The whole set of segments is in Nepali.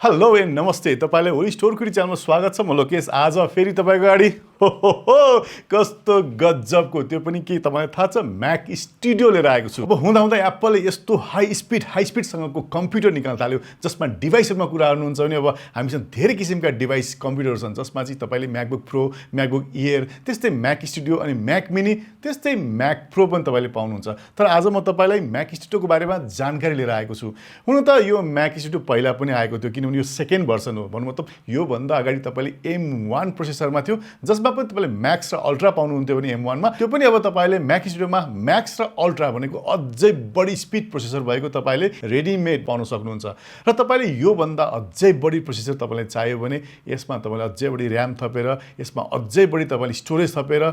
हेलो एन्ड नमस्ते तपाईलाई ओलिज स्टोर पvt च्यानलमा स्वागत छ। म लोकेश आज फेरि तपाईको अगाडि कस्तो गजबको त्यो पनि के तपाईलाई थाहा छ म्याक स्टुडियो लिएर आएको छु। अब हुँदा हुँदा एप्पलले यस्तो हाई स्पिडसँगको कम्प्युटर निकाल्न थाल्यो जसमा डिभाइसहरुमा कुरा गर्नुहुन्छ भने अब हामीसँग धेरै किसिमका डिभाइस कम्प्युटरहरु छन् जसमा चाहिँ तपाईले म्याकबुक प्रो, म्याकबुक एयर, त्यस्तै म्याक स्टुडियो अनि म्याक मिनी, त्यस्तै म्याक प्रो पनि तपाईले पाउनुहुन्छ। तर आज म तपाईलाई म्याक स्टुडियोको बारेमा जानकारी लिएर आएको छु। हुन त यो म्याक स्टुडियो पहिला पनि आएको थियो किनभने यो सेकेन्ड भर्सन हो। भन्नु मतलब यो भन्दा अगाडि तपाईले M1 प्रोसेसरमा थियो जसमा पनि तपाईले म्याक्स र अल्ट्रा पाउनुहुन्थ्यो भने M1 मा त्यो पनि अब तपाईले म्याक स्टुडियोमा म्याक्स र अल्ट्रा भनेको अझै बढी स्पिड प्रोसेसर भएको तपाईले रेडीमेड पाउन सक्नुहुन्छ। र तपाईले यो भन्दा अझै बढी प्रोसेसर तपाईलाई चाहियो भने यसमा तपाईले अझै बढी र्याम थपेर यसमा अझै बढी तपाईले स्टोरेज थपेर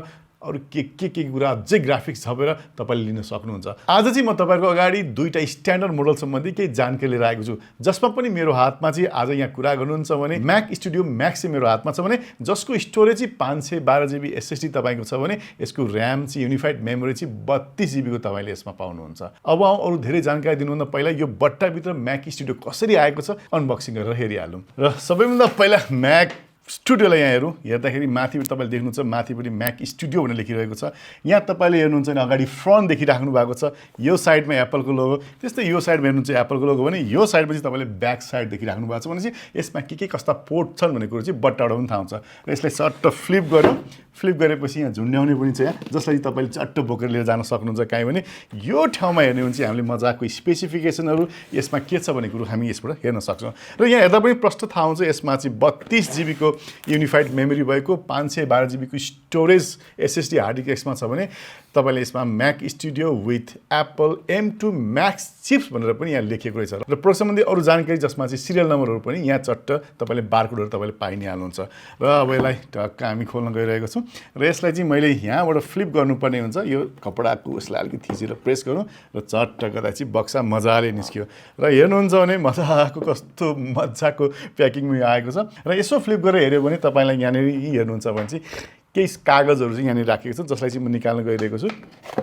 अरु के कुरा अझै ग्राफिक्स थपेर तपाईले लिन सक्नुहुन्छ। आज चाहिँ म तपाईहरुको अगाडि दुईटा स्ट्यान्डर्ड मोडल सम्बन्धी केही जानकारी लिएर आएको छु जसमा पनि मेरो हातमा चाहिँ आज यहाँ कुरा गर्नुहुन्छ भने म्याक स्टुडियो म्याक्स चाहिँ मेरो हातमा छ भने जसको स्टोरेज चाहिँ 512 GB SSD तपाईको छ भने यसको र्याम चाहिँ युनिफाइड मेमोरी चाहिँ 32 GB को तपाईले यसमा पाउनुहुन्छ। अब अरु धेरै जानकारी दिनुभन्दा पहिला यो बट्टा भित्र म्याक स्टुडियो कसरी आएको छ अनबक्सिङ गरेर हेरिहालौं। र सबैभन्दा पहिला म्याक स्टुडियोलाई यहाँ हेर्दाखेरि माथि तपाईले देख्नुहुन्छ माथिपट्टि म्याक स्टुडियो भनेर लेखिरहेको छ। यहाँ तपाईले हेर्नुहुन्छ भने अगाडि फ्रन्ट देखिराख्नु भएको छ। यो साइडमा एप्पलको लोगो, त्यस्तै यो साइडमा हेर्नुहुन्छ एप्पलको लोगो भने यो साइडमा चाहिँ तपाईले ब्याक साइड देखिराख्नु भएको छ भने चाहिँ यसमा के कस्ता पोर्ट छन् भन्ने कुरो चाहिँ बट्टाबाट पनि थाहा हुन्छ। र यसलाई सट्ट फ्लिप गर्यो, फ्लिप गरेपछि यहाँ झुन्ड्याउने पनि छ यहाँ जसलाई तपाईले चट्ट बोकेर लिएर जान सक्नुहुन्छ। काहे भने यो ठाउँमा हेर्ने भने चाहिँ हामीले मजाको स्पेसिफिकेसनहरु यसमा के छ भन्ने कुरो हामी यसबाट हेर्न सक्छौं। र यहाँ हेर्दा पनि प्रष्ट थाहा हुन्छ यसमा चाहिँ 32 GB को युनिफाइड मेमोरी भएको 512 GB को स्टोरेज SSD हार्ड डिस्क यसमा छ भने तपाईले यसमा MAC studio with Apple M2 Max chips भनेर पनि यहाँ लेखिएको रहेछ। र प्रोडक्ट सम्बन्धी अरु जानकारी जसमा चाहिँ सिरियल नम्बरहरु पनि यहाँ चट्ट तपाईले बारकोडहरु तपाईले पाइ नै हाल्नुहुन्छ। र अब यसलाई टक्क हामी खोल्न गइरहेको छौं र यसलाई चाहिँ मैले यहाँबाट फ्लिप गर्नुपर्ने हुन्छ। यो कपडाको यसलाई अलिकति थिचेर प्रेस गरौँ र चट्ट गर्दा चाहिँ बक्सा मजाले निस्कियो। र हेर्नुहुन्छ भने मजाको कस्तो मजाको प्याकिङमा आएको छ। र यसो फ्लिप गरेर हेर्यो भने तपाईलाई यहाँनेर हेर्नुहुन्छ भने चाहिँ केही कागजहरु चाहिँ यहाँनेर राखेको छ जसलाई चाहिँ म निकाल्न गइरहेको छु।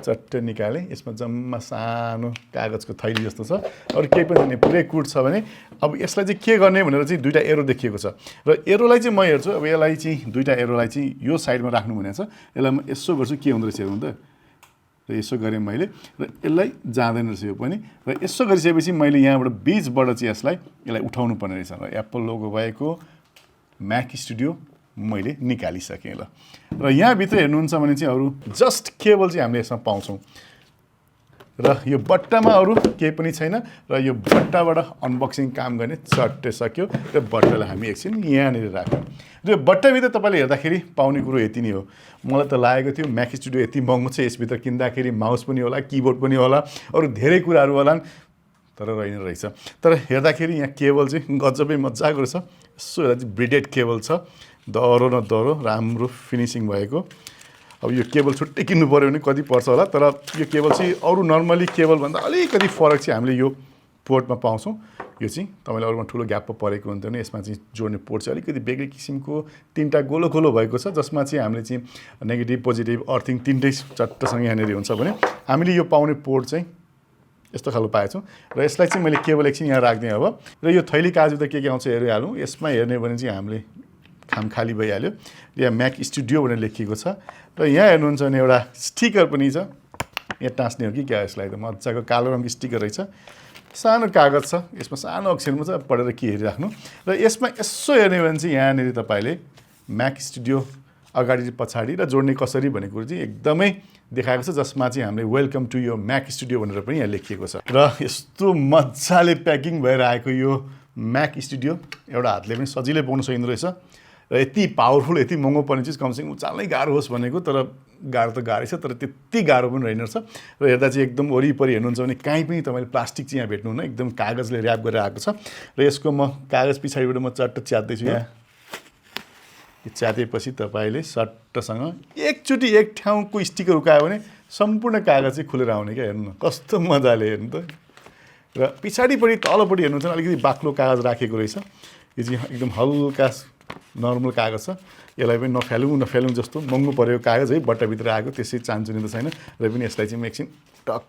चट्ट निकाले यसमा जम्मा सानो कागजको थैली जस्तो छ। अरु केही पनि पुरै कुट छ भने अब यसलाई चाहिँ के गर्ने भनेर चाहिँ दुईटा एरो देखिएको छ। र एरोलाई चाहिँ म हेर्छु अब यसलाई चाहिँ दुईटा एरोलाई चाहिँ यो साइडमा राख्नु भनेको छ। यसलाई म यसो गर्छु के हुँदै रहेछ हेर्नु त। र यसो गरे मैले र यसलाई जाँदैन रहेछ यो पनि। र यसो गरिसकेपछि मैले यहाँबाट बीचबाट चाहिँ यसलाई उठाउनु पर्ने रहेछ। र एप्पल लोगो भएको म्याक स्टुडियो मैले निकालिसकेँ। ल र यहाँ भित्र हेर्नुहुन्छ भने चाहिँ अरु जस्ट केबल चाहिँ हामीले यसमा पाउँछौं। र यो बट्टामा अरु केही पनि छैन। र यो बट्टाबाट अनबक्सिङ काम गर्ने चट्टै सक्यो। र बट्टालाई हामी एकछिन यहाँनिर राख्यौं। र यो बट्टाभित्र तपाईले हेर्दाखेरि पाउने कुरो यति नै हो। मलाई त लागेको थियो म्याक स्टुडियो यति महँगो छ यसभित्र किन्दाखेरि माउस पनि होला, कीबोर्ड पनि होला, अरु धेरै कुराहरु होलान्, तर रहेन रहेछ। तर हेर्दाखेरि यहाँ केबल चाहिँ गजबै मजाको रहेछ। यसो हेर्दा चाहिँ ब्रिडेड केबल छ, दरो न दरो राम्रो फिनिशिङ भएको। अब यो केबल छुट्टै किन्नु पर्यो भने कति पर्छ होला। तर यो केबल चाहिँ अरु नर्मली केबल भन्दा अलिकति फरक चाहिँ हामीले यो पोर्टमा पाउँछौं। यो चाहिँ तपाईले अरुमा ठुलो ग्याप परेको हुन्छ भने यसमा चाहिँ जोड्ने पोर्ट चाहिँ अलिकति बेग्लै किसिमको तीनटा गोलो गोलो भएको छ जसमा चाहिँ हामीले चाहिँ नेगेटिभ पोजिटिभ अर्थिङ तीनटै चट्टसँग यहाँनेर हुन्छ भने हामीले यो पाउने पोर्ट चाहिँ यस्तो खालको पाएछौं। र यसलाई चाहिँ मैले केबल एकछिन यहाँ राख्दिएँ अब। र यो थैली काजभित्र के आउँछ हेरिहालौँ। यसमा हेर्ने भने चाहिँ हामीले खाम खाली भइहाल्यो। यहाँ म्याक स्टुडियो भनेर लेखिएको छ। र यहाँ हेर्नुहुन्छ भने एउटा स्टिकर पनि छ। यहाँ टाँस्ने हो कि क्या यसलाई त मजाको कालो रङको स्टिकर रहेछ। सानो कागज छ यसमा सानो अक्षरमा छ पढेर के हेरिराख्नु। र यसमा यसो हेर्ने भने चाहिँ यहाँनेर तपाईले म्याक स्टुडियो अगाडि पछाडी र जोड्ने कसरी भन्ने कुरो चाहिँ एकदमै देखाएको छ जसमा चाहिँ हामीले वेलकम टु यो म्याक स्टुडियो भनेर पनि यहाँ लेखिएको छ। र यस्तो मजाले प्याकिङ भएर आएको यो म्याक स्टुडियो एउटा हातले पनि सजिलै पाउन सकिँदो रहेछ। र यति पावरफुल यति महँगो पर्ने चिज कमसेकम उचाल्नै गाह्रो होस् भनेको, तर गाह्रो त गाह्रै छ तर त्यति गाह्रो पनि रहेन रहेछ। र हेर्दा चाहिँ एकदम वरिपरि हेर्नुहुन्छ भने कहीँ पनि तपाईले प्लास्टिक चाहिँ यहाँ भेट्नुहुन्न, एकदम कागजले र्याप गरेर आएको छ। र यसको म कागज पछाडिबाट म चट्ट च्यात्दै छु। यहाँ च्यातेपछि तपाईले सट्टसँग एकचोटी एक ठाउँको स्टिकर उकायो भने सम्पूर्ण कागज चाहिँ खुलेर आउने क्या। हेर्नु कस्तो मजाले हेर्नु त। र पछाडिपट्टि तलपट्टि हेर्नुहुन्छ भने अलिकति बाक्लो कागज राखेको रहेछ। यो चाहिँ एकदम हल्का नर्मल कागज छ। यसलाई पनि नफालौँ जस्तो महँगो परेको कागज है बट्टाभित्र आएको त्यसै चान्चुने त छैन। र पनि यसलाई चाहिँ म एकछिन टक्क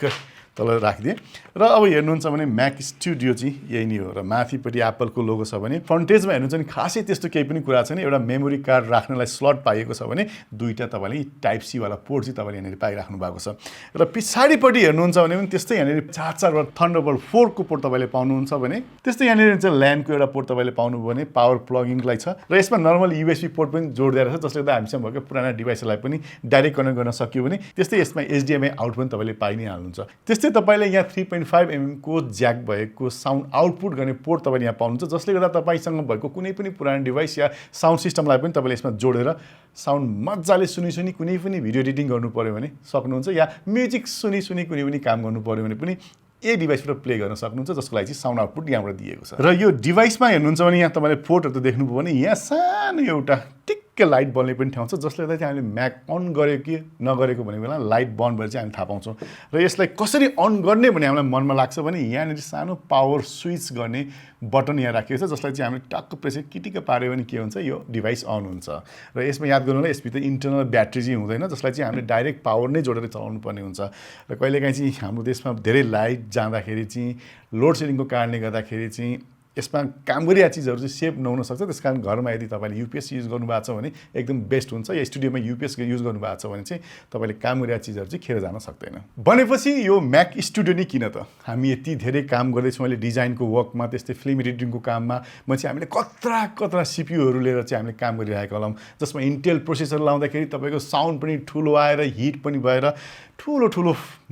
तल राखिदिएँ र अब हेर्नुहुन्छ भने म्याक स्टुडियो चाहिँ यही नै हो र माथिपट्टि एप्पलको लोगो छ भने फ्रन्टेजमा हेर्नुहुन्छ भने खासै त्यस्तो केही पनि कुरा छैन एउटा मेमोरी कार्ड राख्नलाई स्लट पाइएको छ भने दुईटा तपाईँले टाइप सी वाला पोर्ट चाहिँ तपाईँले यहाँनिर पाइराख्नु भएको छ र पछाडिपट्टि हेर्नुहुन्छ भने पनि त्यस्तै यहाँनिर 4 थन्डरबोल्ट 4 को पोर्ट तपाईँले पाउनुहुन्छ भने त्यस्तै यहाँनिर चाहिँ ल्यान्डको एउटा पोर्ट तपाईँले पाउनुभयो भने पावर प्लगिङलाई छ र यसमा नर्मल युएसबी पोर्ट पनि जोडिदिएर छ जसले गर्दा हामीसँग भएको पुराना डिभाइसहरूलाई पनि डाइरेक्ट कनेक्ट गर्न सक्यो भने त्यस्तै यसमा एचडिएमआई आउट पनि तपाईँले पाइ नै हाल्नुहुन्छ त्यस्तै तपाईँले यहाँ 3.5 mm को ज्याक भएको साउन्ड आउटपुट गर्ने पोर्ट तपाईँले यहाँ पाउनुहुन्छ जसले गर्दा तपाईँसँग भएको कुनै पनि पुरानो डिभाइस या साउन्ड सिस्टमलाई पनि तपाईँले यसमा जोडेर साउन्ड मजाले सुनी कुनै पनि भिडियो एडिटिङ गर्नु पर्यो भने सक्नुहुन्छ या म्युजिक सुनी कुनै पनि काम गर्नु पर्यो भने पनि यही डिभाइसबाट प्ले गर्न सक्नुहुन्छ जसको लागि चाहिँ साउन्ड आउटपुट यहाँबाट दिएको छ र यो डिभाइसमा हेर्नुहुन्छ भने यहाँ तपाईँले पोर्टहरू त देख्नुभयो भने यहाँ सानो एउटा टिक्क लाइट बल्ने पनि ठाउँ छ जसले गर्दा चाहिँ हामीले म्याक अन गरेको कि नगरेको भनेको बेला लाइट बन्द भएर चाहिँ हामी थाहा पाउँछौँ र यसलाई कसरी अन गर्ने भन्ने हामीलाई मनमा लाग्छ भने यहाँनिर सानो पावर स्विच गर्ने बटन यहाँ राखिएको छ जसलाई चाहिँ हामीले टक्क प्रेस किटिक्क पार्यो भने के हुन्छ यो डिभाइस अन हुन्छ र यसमा याद गर्नुलाई यसभित्र इन्टरनल ब्याट्री चाहिँ हुँदैन जसलाई चाहिँ हामीले डाइरेक्ट पावर नै जोडेर चलाउनु पर्ने हुन्छ र कहिलेकाहीँ चाहिँ हाम्रो देशमा धेरै लाइट जाँदाखेरि चाहिँ लोड सेडिङको कारणले गर्दाखेरि चाहिँ यसमा काम गरिरहेका चिजहरू चाहिँ सेभ नहुन सक्छ त्यसकारण घरमा यदि तपाईँले युपिएस युज गर्नुभएको छ भने एकदम बेस्ट हुन्छ या स्टुडियोमा युपिएस युज गर्नुभएको छ भने चाहिँ तपाईँले काम गरिरहेका चिजहरू चाहिँ खेर जान सक्दैन भनेपछि यो म्याक स्टुडियो नै किन त हामी यति धेरै काम गर्दैछौँ अहिले डिजाइनको वर्कमा त्यस्तै फिल्म एडिटिङको काममा चाहिँ हामीले कत्रा सिपियुहरू लिएर चाहिँ हामीले काम गरिरहेका होलाौँ जसमा इन्टेल प्रोसेसर लाउँदाखेरि तपाईँको साउन्ड पनि ठुलो आएर हिट पनि भएर ठुलो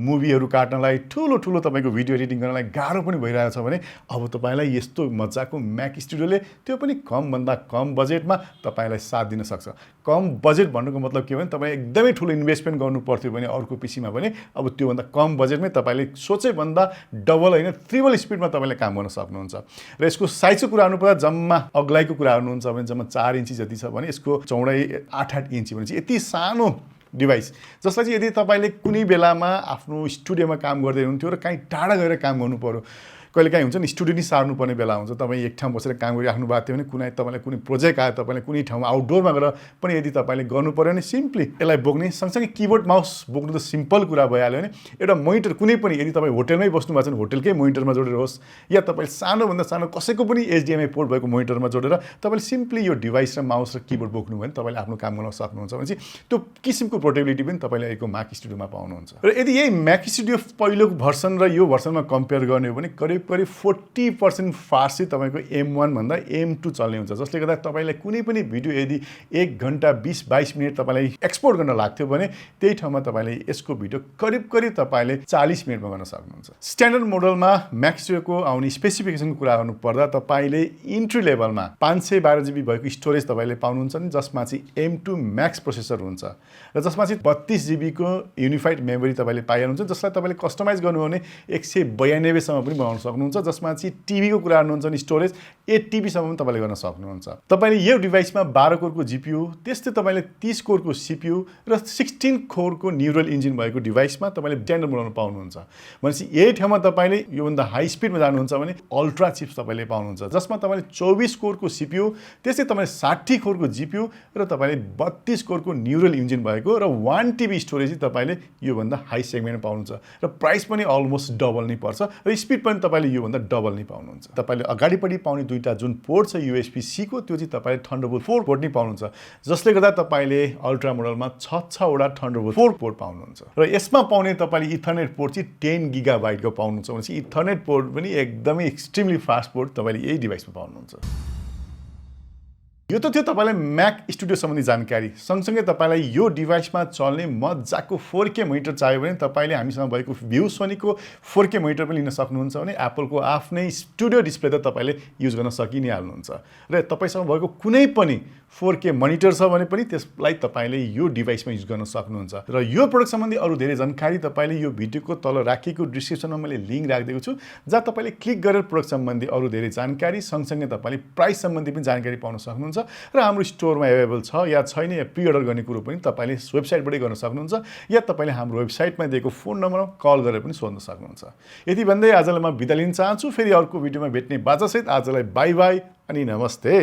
मुभीहरू काट्नलाई ठुलो तपाईँको भिडियो एडिटिङ गर्नलाई गाह्रो पनि भइरहेको छ भने अब तपाईँलाई यस्तो मजाको म्याक स्टुडियोले त्यो पनि कमभन्दा कम बजेटमा तपाईँलाई साथ दिन सक्छ कम बजेट भन्नुको मतलब के हो भने तपाईँ एकदमै ठुलो इन्भेस्टमेन्ट गर्नु पर्थ्यो भने अर्को पिसीमा भने अब त्योभन्दा कम बजेटमै तपाईँले सोचेभन्दा डबल होइन ट्रिपल स्पिडमा तपाईँले काम गर्न सक्नुहुन्छ र यसको साइजको कुरा गर्नुपर्दा जम्मा अग्लाइको कुरा गर्नुहुन्छ भने जम्मा 4 इन्ची जति छ भने यसको चौडाइ 8 इन्ची भने चाहिँ यति सानो डिभाइस जसलाई चाहिँ यदि तपाईँले कुनै बेलामा आफ्नो स्टुडियोमा काम गर्दै हुनुहुन्थ्यो र कहीँ टाढा गएर काम गर्नु पर्यो कहिलेकाहीँ हुन्छ नि स्टुडियो नै सार्नुपर्ने बेला हुन्छ तपाईँ एक ठाउँ बसेर काम गरिराख्नु भएको थियो भने तपाईँलाई कुनै प्रोजेक्ट आयो तपाईँले कुनै ठाउँमा आउटडोरमा गएर पनि यदि तपाईँले गर्नु पऱ्यो भने सिम्पली यसलाई बोक्ने सँगसँगै किबोर्ड माउस बोक्नु त सिम्पल कुरा भइहाल्यो भने एउटा मोनिटर कुनै पनि यदि तपाईँ होटेलमै बस्नु भएको छ भने होटेलकै मोनिटरमा जोडेर होस् या तपाईँले सानोभन्दा सानो कसैको पनि एचडिएमआई पोर्ट भएको मोनिटरमा जोडेर तपाईँले सिम्पली यो डिभाइस र माउस र किबोर्ड बोक्नु भयो भने तपाईँले आफ्नो काम गर्न सक्नुहुन्छ भने चाहिँ त्यो किसिमको पोर्टेबिलिटी पनि तपाईँले यसको म्याक स्टुडियोमा पाउनुहुन्छ र यदि यही म्याक स्टुडियो पहिलोको भर्सन र यो भर्सनमा कम्पेयर गर्ने हो भने करिब 40% फास्ट चाहिँ तपाईँको M1 भन्दा M2 चल्ने हुन्छ जसले गर्दा तपाईँलाई कुनै पनि भिडियो यदि 1 घन्टा 20-22 मिनट तपाईँलाई एक्सपोर्ट गर्न लाग्थ्यो भने त्यही ठाउँमा तपाईँले यसको भिडियो करिब तपाईँले 40 मिनटमा गर्न सक्नुहुन्छ स्ट्यान्डर्ड मोडलमा म्याक स्टुडियोको आउने स्पेसिफिकेसनको कुरा गर्नुपर्दा तपाईँले इन्ट्री लेभलमा 512 GB भएको स्टोरेज तपाईँले पाउनुहुन्छ नि जसमा चाहिँ M2 म्याक्स प्रोसेसर हुन्छ र जसमा चाहिँ 32 GB को युनिफाइड मेमोरी तपाईँले पाइहाल्नुहुन्छ जसलाई तपाईँले कस्टमाइज गर्नु भने 192 सम्म पनि बनाउन सक्नुहुन्छ जसमा चाहिँ टिभीको कुरा गर्नुहुन्छ नि स्टोरेज 8 TB सम्म पनि तपाईँले गर्न सक्नुहुन्छ तपाईँले यो डिभाइसमा 12 कोरको जिपियु त्यस्तै तपाईँले 30 कोरको सिपियु र 16 कोरको न्युरल इन्जिन भएको डिभाइसमा तपाईँले स्ट्यान्डर्ड बनाउन पाउनुहुन्छ भनेपछि यही ठाउँमा तपाईँले योभन्दा हाई स्पिडमा जानुहुन्छ भने अल्ट्रा चिप्स तपाईँले पाउनुहुन्छ जसमा तपाईँले 24 कोरको सिपियु त्यस्तै तपाईँले 60 कोरको जिपियु र तपाईँले 32 कोरको न्युरल इन्जिन भएको र 1 TB स्टोरेज चाहिँ तपाईँले योभन्दा हाई सेगमेन्टमा पाउनुहुन्छ र प्राइस पनि अलमोस्ट डबल नै पर्छ र स्पिड पनि तपाईँले योभन्दा डबल नै पाउनुहुन्छ तपाईँले अगाडिपट्टि पाउने दुईटा जुन पोर्ट छ USB-C को त्यो चाहिँ तपाईँले थन्डरबोल्ट 4 पोर्ट नै पाउनुहुन्छ जसले गर्दा तपाईँले अल्ट्रा मोडलमा 6वटा थन्डरबोल्ट 4 पोर्ट पाउनुहुन्छ र यसमा पाउने तपाईँले इथरनेट पोर्ट चाहिँ 10 GB को पाउनुहुन्छ भनेपछि इथरनेट पोर्ट पनि एकदमै एक्सट्रिमली फास्ट पोर्ट तपाईँले यही डिभाइसमा पाउनुहुन्छ यो त थियो तपाईलाई म्याक स्टुडियो सम्बन्धी जानकारी सँगसँगै तपाईलाई यो डिभाइसमा चल्ने मजाको 4K मोनिटर चाहियो भने तपाईले हामीसँग भएको भ्यू सोनीको 4K मोनिटर पनि लिन सक्नुहुन्छ भने एप्पलको आफ्नै स्टुडियो डिस्प्ले त तपाईले युज गर्न सकि नै हाल्नुहुन्छ र तपाईसँग भएको कुनै पनि 4K मोनिटर छ भने पनि त्यसलाई तपाईले यो डिभाइसमा युज गर्न सक्नुहुन्छ र यो प्रोडक्ट सम्बन्धी अरु धेरै जानकारी तपाईले यो भिडियोको तल राखिएको डिस्क्रिप्सनमा मैले लिंक राखिदिएको छु जहाँ तपाईले क्लिक गरेर प्रोडक्ट सम्बन्धी अरु धेरै जानकारी सँगसँगै तपाईले प्राइस सम्बन्धी पनि जानकारी पाउन सक्नुहुन्छ र हाम्रो स्टोरमा अवेलेबल छ या छैन या प्री अर्डर गर्ने कुरो पनि तपाईले वेबसाइटबाटै गर्न सक्नुहुन्छ या तपाईले हाम्रो वेबसाइटमा दिएको फोन नम्बरमा कल गरेर पनि सोध्न सक्नुहुन्छ यति भन्दै आजलाई म बिदा लिन चाहन्छु फेरि अर्को भिडियोमा भेट्ने बाचासहित आजलाई बाइ बाइ अनि नमस्ते